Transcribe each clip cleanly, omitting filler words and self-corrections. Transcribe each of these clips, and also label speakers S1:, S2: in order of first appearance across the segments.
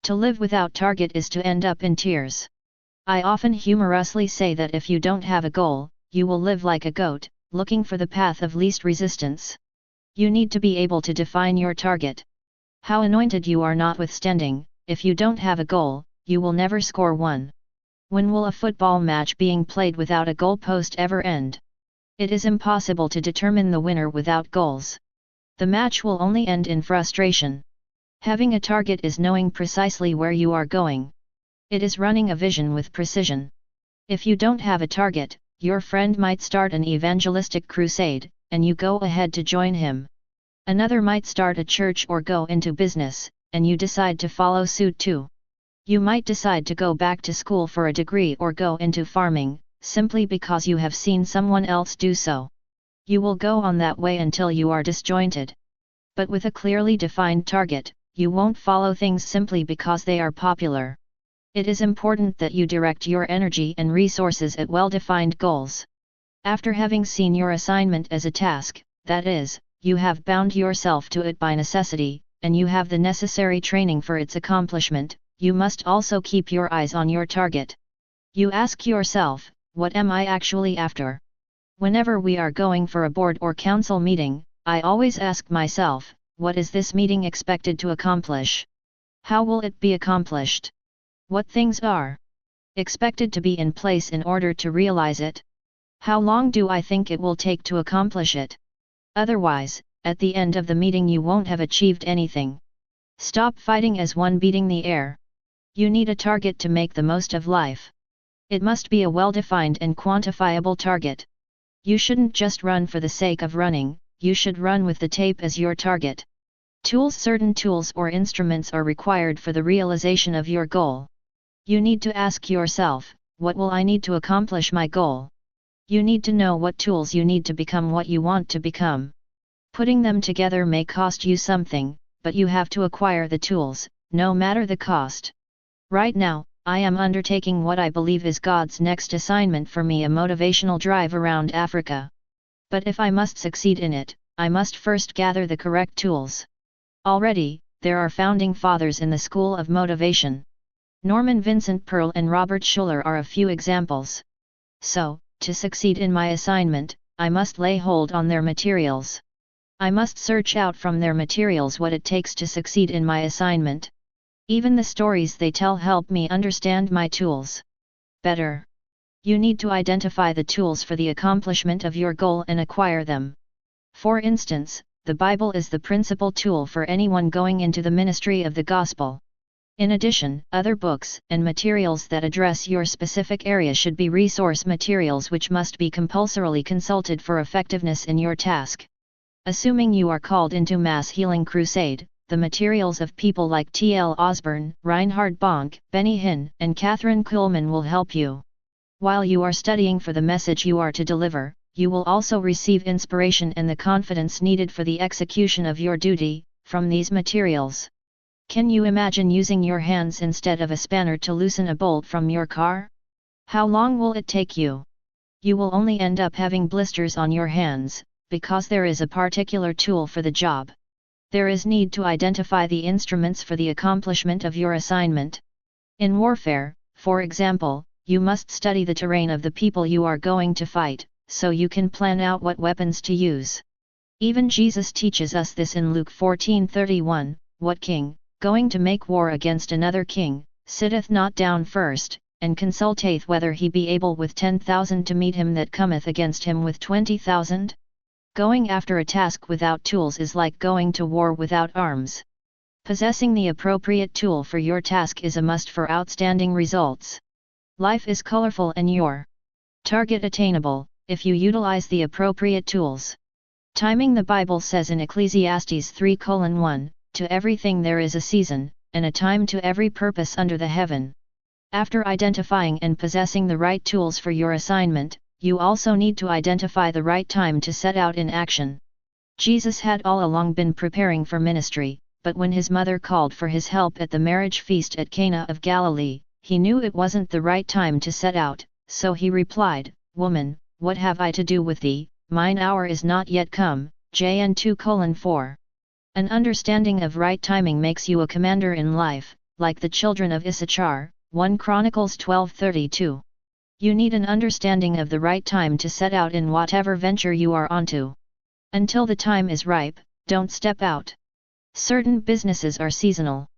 S1: To live without target is to end up in tears. I often humorously say that if you don't have a goal, you will live like a goat, looking for the path of least resistance. You need to be able to define your target. How anointed you are notwithstanding, if you don't have a goal, you will never score one. When will a football match being played without a goalpost ever end? It is impossible to determine the winner without goals. The match will only end in frustration. Having a target is knowing precisely where you are going. It is running a vision with precision. If you don't have a target, your friend might start an evangelistic crusade, and you go ahead to join him. Another might start a church or go into business, and you decide to follow suit too. You might decide to go back to school for a degree or go into farming, simply because you have seen someone else do so. You will go on that way until you are disjointed. But with a clearly defined target, you won't follow things simply because they are popular. It is important that you direct your energy and resources at well-defined goals. After having seen your assignment as a task, that is, you have bound yourself to it by necessity, and you have the necessary training for its accomplishment, you must also keep your eyes on your target. You ask yourself, what am I actually after? Whenever we are going for a board or council meeting, I always ask myself, what is this meeting expected to accomplish? How will it be accomplished? What things are expected to be in place in order to realize it? How long do I think it will take to accomplish it? Otherwise, at the end of the meeting you won't have achieved anything. Stop fighting as one beating the air. You need a target to make the most of life. It must be a well-defined and quantifiable target. You shouldn't just run for the sake of running, you should run with the tape as your target. Certain tools or instruments are required for the realization of your goal. You need to ask yourself, what will I need to accomplish my goal? You need to know what tools you need to become what you want to become. Putting them together may cost you something, but you have to acquire the tools, no matter the cost. Right now, I am undertaking what I believe is God's next assignment for me, a motivational drive around Africa. But if I must succeed in it, I must first gather the correct tools. Already, there are founding fathers in the school of motivation. Norman Vincent Peale and Robert Schuller are a few examples. So, to succeed in my assignment, I must lay hold on their materials. I must search out from their materials what it takes to succeed in my assignment. Even the stories they tell help me understand my tools better. You need to identify the tools for the accomplishment of your goal and acquire them. For instance, the Bible is the principal tool for anyone going into the ministry of the gospel. In addition, other books and materials that address your specific area should be resource materials which must be compulsorily consulted for effectiveness in your task. Assuming you are called into mass healing crusade, the materials of people like T.L. Osborne, Reinhard Bonk, Benny Hinn, and Catherine Kuhlman will help you. While you are studying for the message you are to deliver, you will also receive inspiration and the confidence needed for the execution of your duty, from these materials. Can you imagine using your hands instead of a spanner to loosen a bolt from your car? How long will it take you? You will only end up having blisters on your hands, because there is a particular tool for the job. There is need to identify the instruments for the accomplishment of your assignment. In warfare, for example, you must study the terrain of the people you are going to fight, so you can plan out what weapons to use. Even Jesus teaches us this in Luke 14:31, what king, going to make war against another king, sitteth not down first, and consulteth whether he be able with 10,000 to meet him that cometh against him with 20,000? Going after a task without tools is like going to war without arms. Possessing the appropriate tool for your task is a must for outstanding results. Life is colorful and your target attainable, if you utilize the appropriate tools. Timing. The Bible says in Ecclesiastes 3:1, to everything there is a season, and a time to every purpose under the heaven. After identifying and possessing the right tools for your assignment, you also need to identify the right time to set out in action. Jesus had all along been preparing for ministry, but when his mother called for his help at the marriage feast at Cana of Galilee, he knew it wasn't the right time to set out, so he replied, Woman, what have I to do with thee? Mine hour is not yet come. Jn 2:4. An understanding of right timing makes you a commander in life, like the children of Issachar, 1 Chronicles 12:32. You need an understanding of the right time to set out in whatever venture you are onto. Until the time is ripe, don't step out. Certain businesses are seasonal.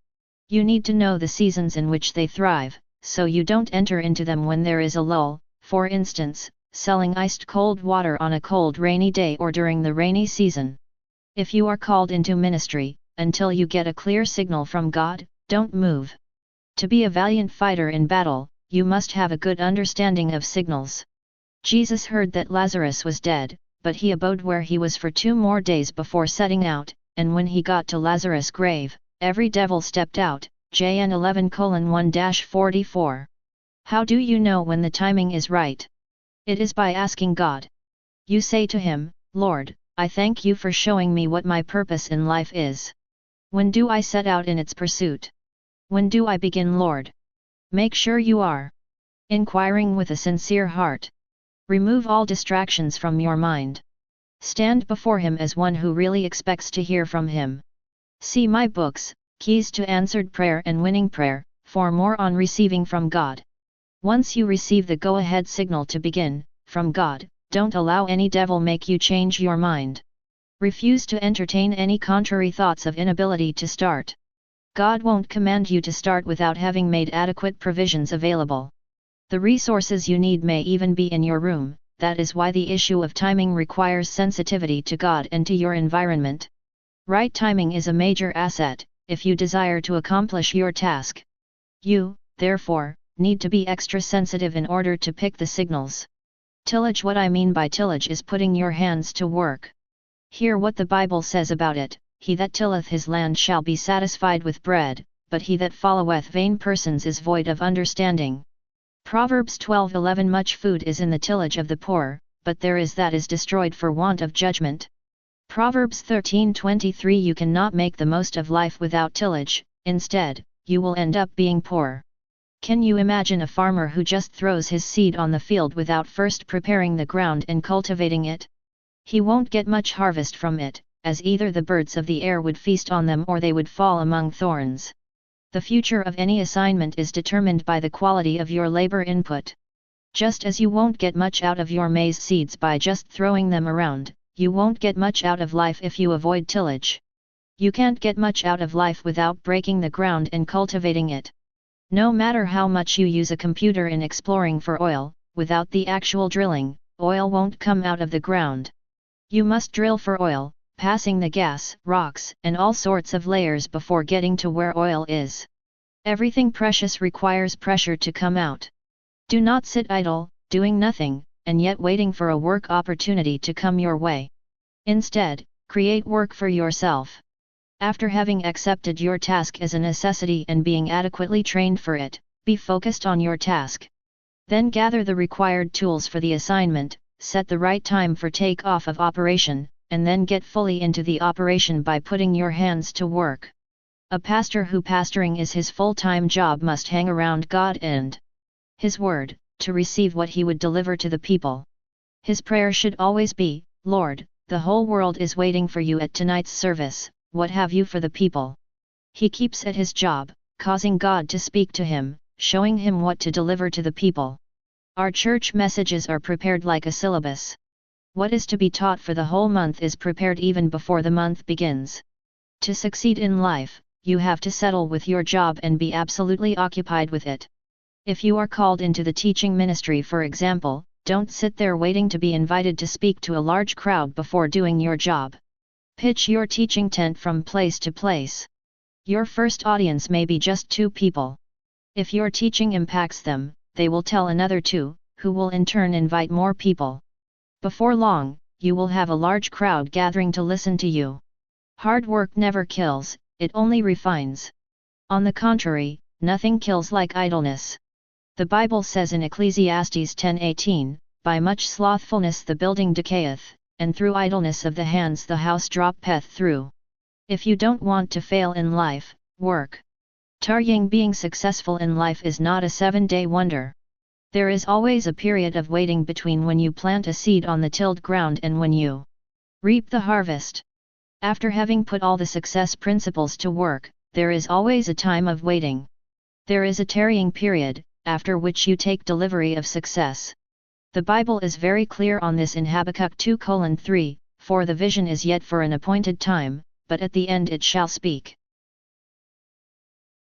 S1: You need to know the seasons in which they thrive, so you don't enter into them when there is a lull, for instance, selling iced cold water on a cold rainy day or during the rainy season. If you are called into ministry, until you get a clear signal from God, don't move. To be a valiant fighter in battle, you must have a good understanding of signals. Jesus heard that Lazarus was dead, but he abode where he was for 2 more days before setting out, and when he got to Lazarus' grave, every devil stepped out. JN 11:1-44. How do you know when the timing is right? It is by asking God. You say to him, Lord, I thank you for showing me what my purpose in life is. When do I set out in its pursuit? When do I begin, Lord? Make sure you are inquiring with a sincere heart. Remove all distractions from your mind. Stand before him as one who really expects to hear from him. See my books, Keys to Answered Prayer and Winning Prayer, for more on receiving from God. Once you receive the go-ahead signal to begin, from God, don't allow any devil make you change your mind. Refuse to entertain any contrary thoughts of inability to start. God won't command you to start without having made adequate provisions available. The resources you need may even be in your room. That is why the issue of timing requires sensitivity to God and to your environment. Right timing is a major asset, if you desire to accomplish your task. You, therefore, need to be extra sensitive in order to pick the signals. Tillage. What I mean by tillage is putting your hands to work. Hear what the Bible says about it. He that tilleth his land shall be satisfied with bread, but he that followeth vain persons is void of understanding. Proverbs 12:11. Much food is in the tillage of the poor, but there is that is destroyed for want of judgment. Proverbs 13:23. You cannot make the most of life without tillage, instead, you will end up being poor. Can you imagine a farmer who just throws his seed on the field without first preparing the ground and cultivating it? He won't get much harvest from it, as either the birds of the air would feast on them or they would fall among thorns. The future of any assignment is determined by the quality of your labor input. Just as you won't get much out of your maize seeds by just throwing them around, you won't get much out of life if you avoid tillage. You can't get much out of life without breaking the ground and cultivating it. No matter how much you use a computer in exploring for oil, without the actual drilling, oil won't come out of the ground. You must drill for oil, passing the gas, rocks, and all sorts of layers before getting to where oil is. Everything precious requires pressure to come out. Do not sit idle, doing nothing, and yet waiting for a work opportunity to come your way. Instead, create work for yourself. After having accepted your task as a necessity and being adequately trained for it, be focused on your task. Then gather the required tools for the assignment, set the right time for take-off of operation, and then get fully into the operation by putting your hands to work. A pastor who pastoring is his full-time job must hang around God and His Word, to receive what He would deliver to the people. His prayer should always be, Lord, the whole world is waiting for you at tonight's service, what have you for the people? He keeps at his job, causing God to speak to him, showing him what to deliver to the people. Our church messages are prepared like a syllabus. What is to be taught for the whole month is prepared even before the month begins. To succeed in life, you have to settle with your job and be absolutely occupied with it. If you are called into the teaching ministry, for example, don't sit there waiting to be invited to speak to a large crowd before doing your job. Pitch your teaching tent from place to place. Your first audience may be just 2 people. If your teaching impacts them, they will tell another 2, who will in turn invite more people. Before long, you will have a large crowd gathering to listen to you. Hard work never kills, it only refines. On the contrary, nothing kills like idleness. The Bible says in Ecclesiastes 10:18, by much slothfulness the building decayeth, and through idleness of the hands the house droppeth through. If you don't want to fail in life, work. Tarrying being successful in life is not a 7-day wonder. There is always a period of waiting between when you plant a seed on the tilled ground and when you reap the harvest. After having put all the success principles to work, there is always a time of waiting. There is a tarrying period, after which you take delivery of success. The Bible is very clear on this in Habakkuk 2:3, for the vision is yet for an appointed time, but at the end it shall speak.